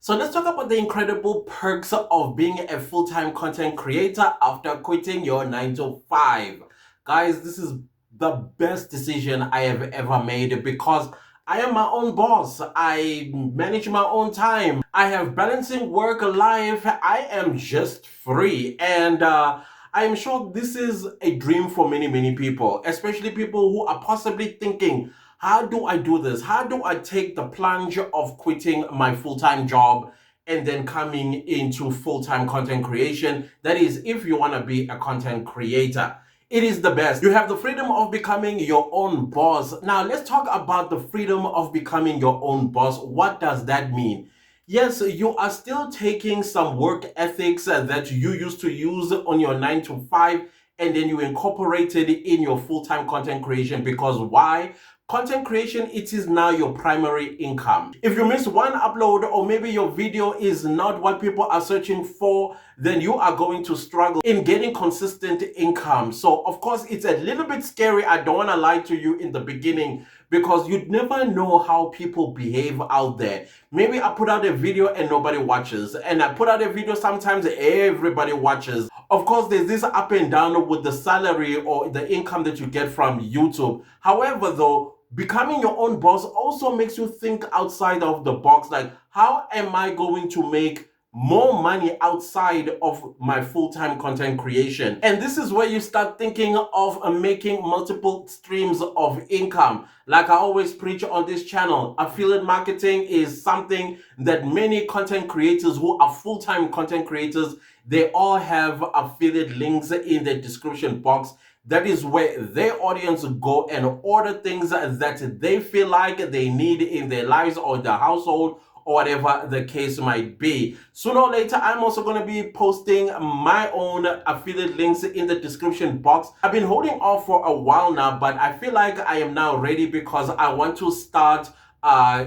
So let's talk about the incredible perks of being a full-time content creator after quitting your 9 to 5. Guys, this is the best decision I have ever made because I am my own boss. I manage my own time. I have balancing work life. I am just free. And I am sure this is a dream for many people, especially people who are possibly thinking, how do I do this? How do I take the plunge of quitting my full-time job and then coming into full-time content creation? That is, if you want to be a content creator. It is the best. You have the freedom of becoming your own boss. Now, let's talk about the freedom of becoming your own boss. What does that mean? Yes, you are still taking some work ethics that you used to use on your 9 to 5, and then you incorporate it in your full-time content creation. Because why? Content creation, it is now your primary income. If you miss one upload, or maybe your video is not what people are searching for, then you are going to struggle in getting consistent income. So of course, it's a little bit scary. I don't want to lie to you in the beginning, because you'd never know how people behave out there. Maybe I put out a video and nobody watches, and I put out a video, sometimes everybody watches. Of course, there's this up and down with the salary or the income that you get from YouTube. However, though, becoming your own boss also makes you think outside of the box. Like, how am I going to make more money outside of my full-time content creation? And this is where you start thinking of making multiple streams of income. Like I always preach on this channel, affiliate marketing is something that many content creators who are full-time content creators, they all have affiliate links in the description box. That is where their audience go and order things that they feel like they need in their lives or their household, or whatever the case might be. Sooner or later, I'm also going to be posting my own affiliate links in the description box. I've been holding off for a while now, but I feel like I am now ready because I want to start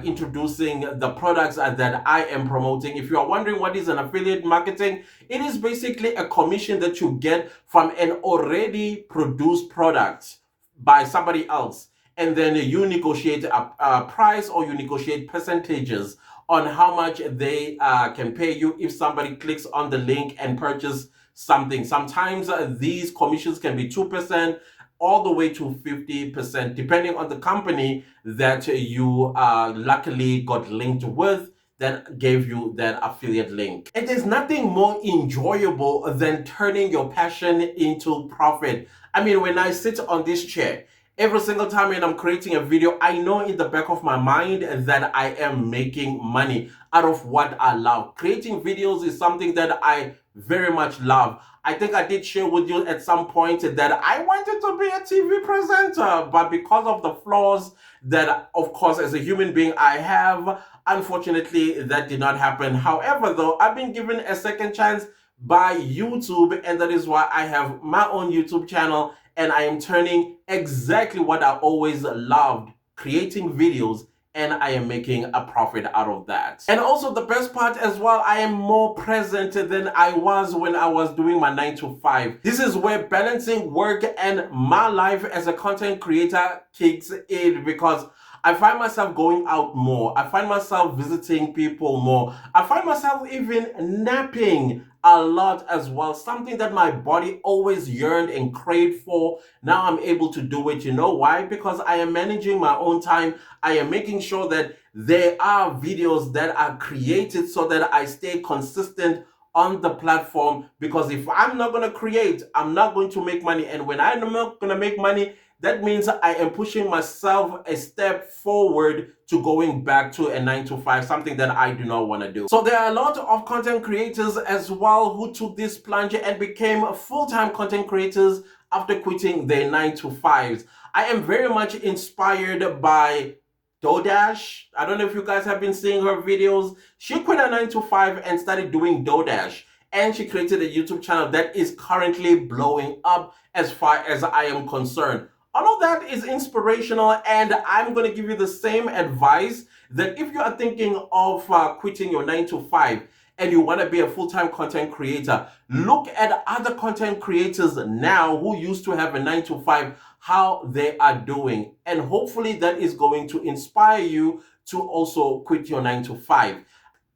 introducing the products that I am promoting. If you are wondering what is an affiliate marketing, it is basically a commission that you get from an already produced product by somebody else, and then you negotiate a price, or you negotiate percentages on how much they can pay you if somebody clicks on the link and purchase something. Sometimes these commissions can be 2%, all the way to 50%, depending on the company that you luckily got linked with that gave you that affiliate link. And there's nothing more enjoyable than turning your passion into profit. I mean, when I sit on this chair, every single time when I'm creating a video, I know in the back of my mind that I am making money out of what I love. Creating videos is something that I very much love. I think I did share with you at some point that I wanted to be a TV presenter, but because of the flaws that, of course, as a human being I have, unfortunately, that did not happen. However, though, I've been given a second chance by YouTube, and that is why I have my own YouTube channel, and I am turning exactly what I always loved, creating videos, and I am making a profit out of that. And also the best part as well, I am more present than I was when I was doing my 9 to 5. This is where balancing work and my life as a content creator kicks in, because I find myself going out more. I find myself visiting people more. I find myself even napping a lot as well. Something that my body always yearned and craved for. Now I'm able to do it. You know why? Because I am managing my own time. I am making sure that there are videos that are created so that I stay consistent on the platform. Because if I'm not going to create, I'm not going to make money. And when I'm not going to make money, that means I am pushing myself a step forward to going back to a 9 to 5, something that I do not want to do. So there are a lot of content creators as well who took this plunge and became full-time content creators after quitting their 9 to 5s. I am very much inspired by DoorDash. I don't know if you guys have been seeing her videos. She quit her 9 to 5 and started doing DoorDash. And she created a YouTube channel that is currently blowing up as far as I am concerned. All of that is inspirational, and I'm going to give you the same advice that if you are thinking of quitting your 9 to 5 and you want to be a full-time content creator, look at other content creators now who used to have a 9 to 5, how they are doing. And hopefully that is going to inspire you to also quit your 9 to 5.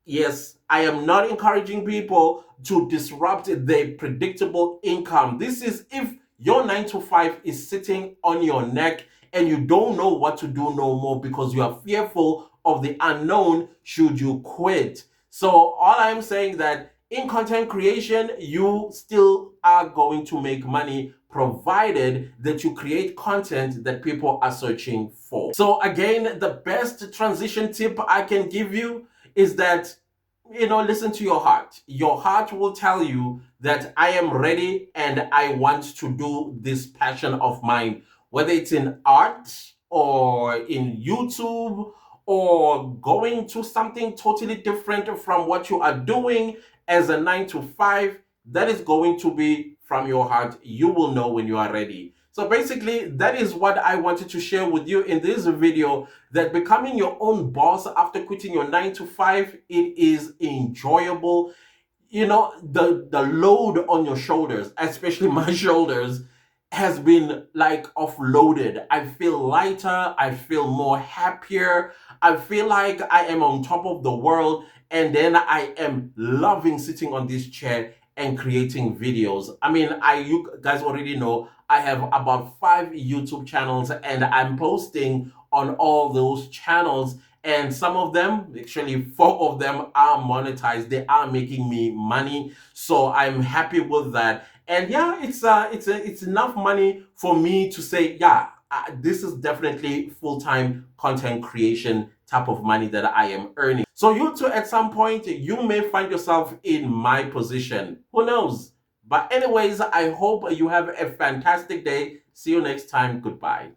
Yes, I am not encouraging people to disrupt their predictable income. This is if your 9 to 5 is sitting on your neck and you don't know what to do no more because you are fearful of the unknown should you quit. So all I'm saying that in content creation, you still are going to make money provided that you create content that people are searching for. So again, the best transition tip I can give you is that, listen to your heart. Your heart will tell you that I am ready and I want to do this passion of mine, whether it's in art or in YouTube or going to something totally different from what you are doing as a 9 to 5. That is going to be from your heart. You will know when you are ready. So basically, that is what I wanted to share with you in this video, that becoming your own boss after quitting your 9 to 5, it is enjoyable. The load on your shoulders, especially my shoulders, has been like offloaded. I feel lighter, I feel more happier, I feel like I am on top of the world, and then I am loving sitting on this chair and creating videos. I mean, you guys already know I have about 5 YouTube channels and I'm posting on all those channels, and some of them, actually 4 of them, are monetized. They are making me money, so I'm happy with that. And yeah, it's enough money for me to say, yeah, this is definitely full-time content creation type of money that I am earning. So you too, at some point, you may find yourself in my position. Who knows? But anyways, I hope you have a fantastic day. See you next time. Goodbye.